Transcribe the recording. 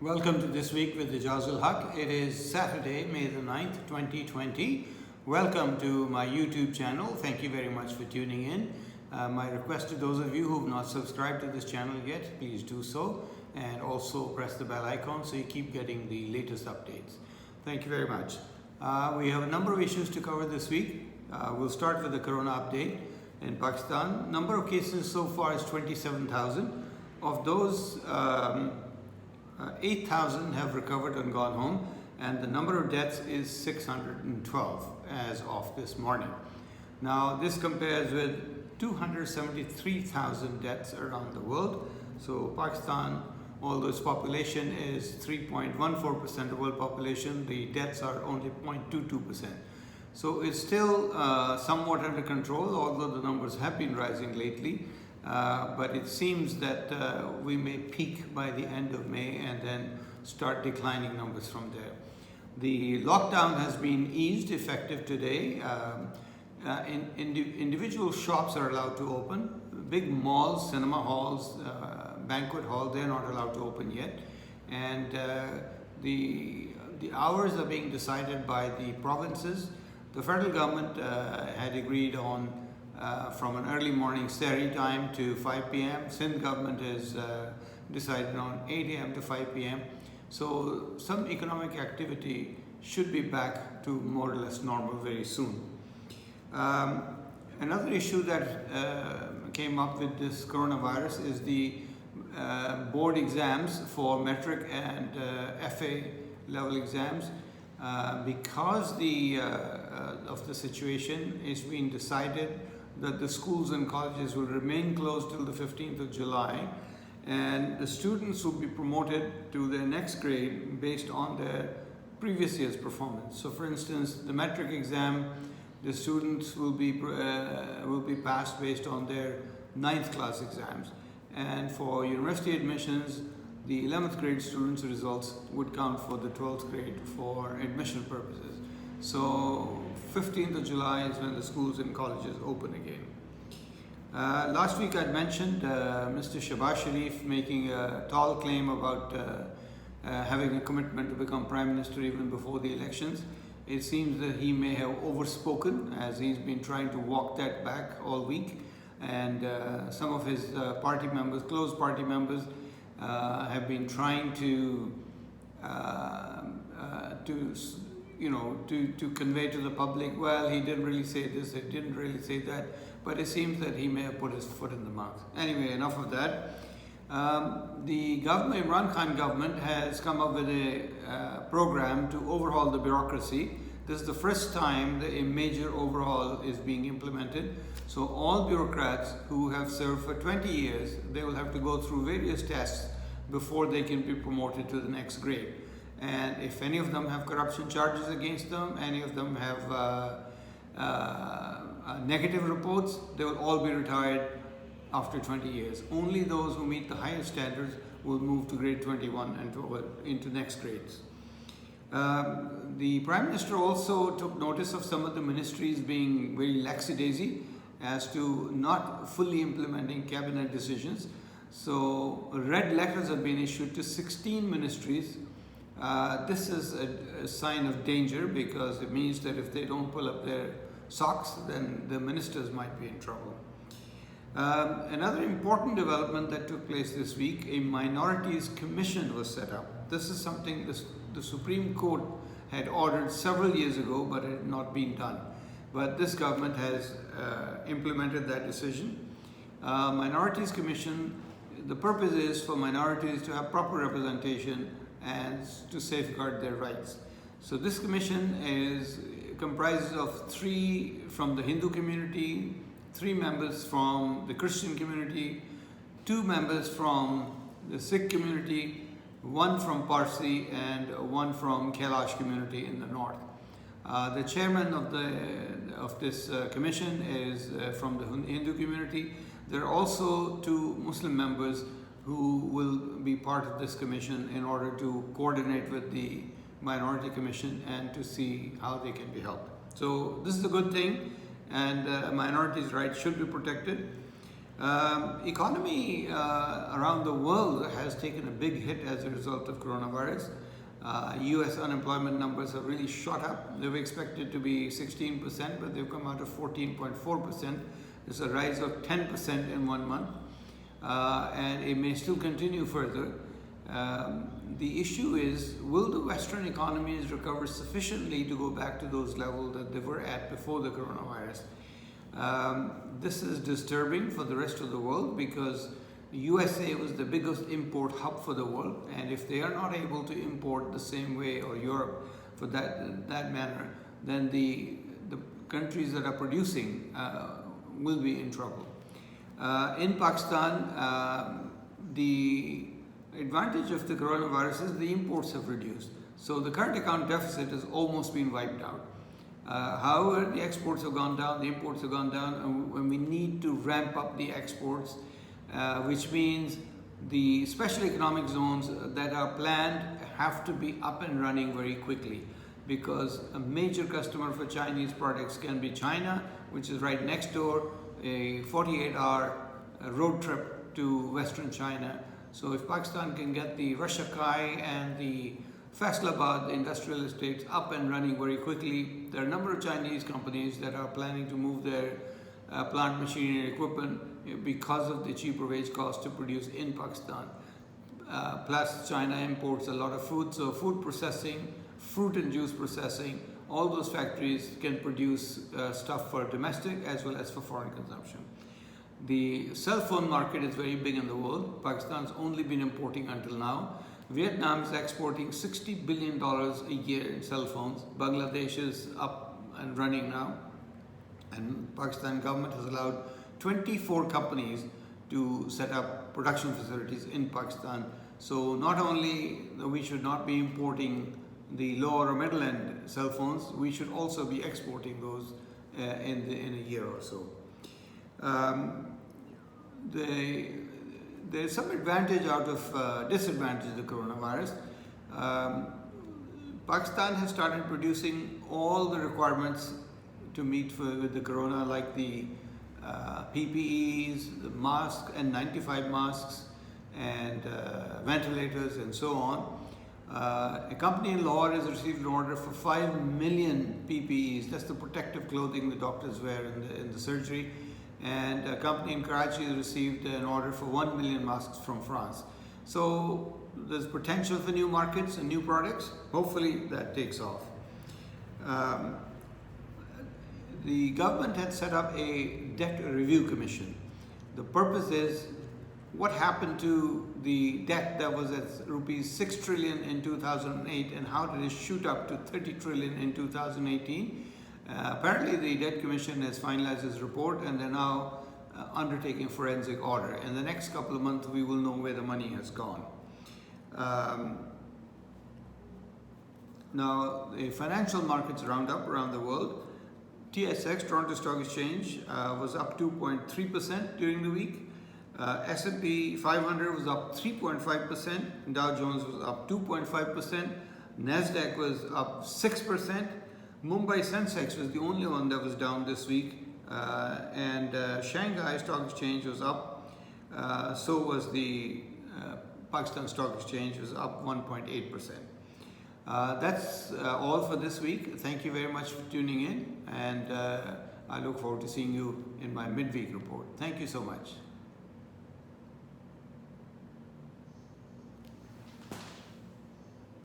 Welcome to This Week with Ajaz Haque. It is Saturday, May the 9th, 2020. Welcome to my YouTube channel. Thank you very much for tuning in. My request to those of you who have not subscribed to this channel yet, please do so. And also press the bell icon so you keep getting the latest updates. Thank you very much. We have a number of issues to cover this week. We'll start with the Corona update in Pakistan. Number of cases so far is 27,000. Of those, 8,000 have recovered and gone home, and the number of deaths is 612 as of this morning. Now, this compares with 273,000 deaths around the world. So Pakistan, although its population is 3.14% of world population, the deaths are only 0.22%. So it's still somewhat under control, although the numbers have been rising lately. But it seems that we may peak by the end of May and then start declining numbers from there. The lockdown has been eased effective today. Individual shops are allowed to open. Big malls, cinema halls, banquet halls, they're not allowed to open yet. And the hours are being decided by the provinces. The federal government had agreed on from an early morning Sehri time to 5 p.m. Sindh government has decided on 8 a.m. to 5 p.m. So some economic activity should be back to more or less normal very soon. Another issue that came up with this coronavirus is the board exams for metric and FA level exams. Because of the situation, it's been decided that the schools and colleges will remain closed till the 15th of July, and the students will be promoted to their next grade based on their previous year's performance. So for instance, the metric exam, the students will be passed based on their 9th class exams, and for university admissions, the 11th grade students' results would count for the 12th grade for admission purposes. So 15th of July is when the schools and colleges open again. Last week I'd mentioned Mr. Shahbaz Sharif making a tall claim about having a commitment to become Prime Minister even before the elections. It seems that he may have overspoken, as he's been trying to walk that back all week, and some of his party members, close party members, have been trying to convey to the public, well, he didn't really say this, he didn't really say that, but it seems that he may have put his foot in the mouth. Anyway, enough of that. The government, Imran Khan government, has come up with a program to overhaul the bureaucracy. This is the first time that a major overhaul is being implemented. So all bureaucrats who have served for 20 years, they will have to go through various tests before they can be promoted to the next grade. And if any of them have corruption charges against them, any of them have negative reports, they will all be retired after 20 years. Only those who meet the highest standards will move to grade 21 and into next grades. The Prime Minister also took notice of some of the ministries being very lackadaisy as to not fully implementing cabinet decisions. So red letters have been issued to 16 ministries. This is a sign of danger, because it means that if they don't pull up their socks, then the ministers might be in trouble. Another important development that took place this week, a minorities commission was set up. This is something the Supreme Court had ordered several years ago, but it had not been done. But this government has implemented that decision. Minorities commission, the purpose is for minorities to have proper representation and to safeguard their rights. So this commission comprises of 3 from the Hindu community, 3 members from the Christian community, 2 members from the Sikh community, 1 from Parsi, and 1 from Kailash community in the north. The chairman of this commission is from the Hindu community. There are also 2 Muslim members who will be part of this commission in order to coordinate with the Minority Commission and to see how they can be helped. So this is a good thing, and minorities' rights should be protected. Economy around the world has taken a big hit as a result of coronavirus. US unemployment numbers have really shot up. They were expected to be 16%, but they've come out of 14.4%. It's a rise of 10% in 1 month, and it may still continue further. The issue is, will the Western economies recover sufficiently to go back to those levels that they were at before the coronavirus? This is disturbing for the rest of the world because the USA was the biggest import hub for the world, and if they are not able to import the same way, or Europe for that manner, then the countries that are producing will be in trouble. In Pakistan, the advantage of the coronavirus is the imports have reduced. So the current account deficit has almost been wiped out. However, the exports have gone down, the imports have gone down, and we need to ramp up the exports, which means the special economic zones that are planned have to be up and running very quickly, because a major customer for Chinese products can be China, which is right next door, a 48-hour road trip to Western China. So if Pakistan can get the Haque and the Faisalabad industrial estates up and running very quickly, there are a number of Chinese companies that are planning to move their plant machinery and equipment because of the cheaper wage cost to produce in Pakistan. Plus China imports a lot of food, so food processing, fruit and juice processing, all those factories can produce stuff for domestic as well as for foreign consumption. The cell phone market is very big in the world. Pakistan's only been importing until now. Vietnam is exporting $60 billion a year in cell phones. Bangladesh is up and running now. And Pakistan government has allowed 24 companies to set up production facilities in Pakistan. So not only we should not be importing the lower or middle end cell phones, we should also be exporting those in a year or so. There's some advantage out of disadvantage of the coronavirus. Pakistan has started producing all the requirements to meet with the corona, like the PPEs, the masks, N95 masks, and ventilators, and so on. A company in Lahore has received an order for 5 million PPEs. That's the protective clothing the doctors wear in the surgery. And a company in Karachi has received an order for 1 million masks from France. So there's potential for new markets and new products. Hopefully that takes off. The government had set up a debt review commission. The purpose is, what happened to the debt that was at rupees 6 trillion in 2008, and how did it shoot up to 30 trillion in 2018? Apparently the Debt Commission has finalized its report, and they're now undertaking forensic audit. In the next couple of months, we will know where the money has gone. Now, the financial markets roundup around the world. TSX, Toronto Stock Exchange, was up 2.3% during the week. S&P 500 was up 3.5%. Dow Jones was up 2.5%. Nasdaq was up 6%. Mumbai Sensex was the only one that was down this week, and Shanghai Stock Exchange was up. So was the Pakistan Stock Exchange, was up 1.8%. That's all for this week. Thank you very much for tuning in, and I look forward to seeing you in my midweek report. Thank you so much.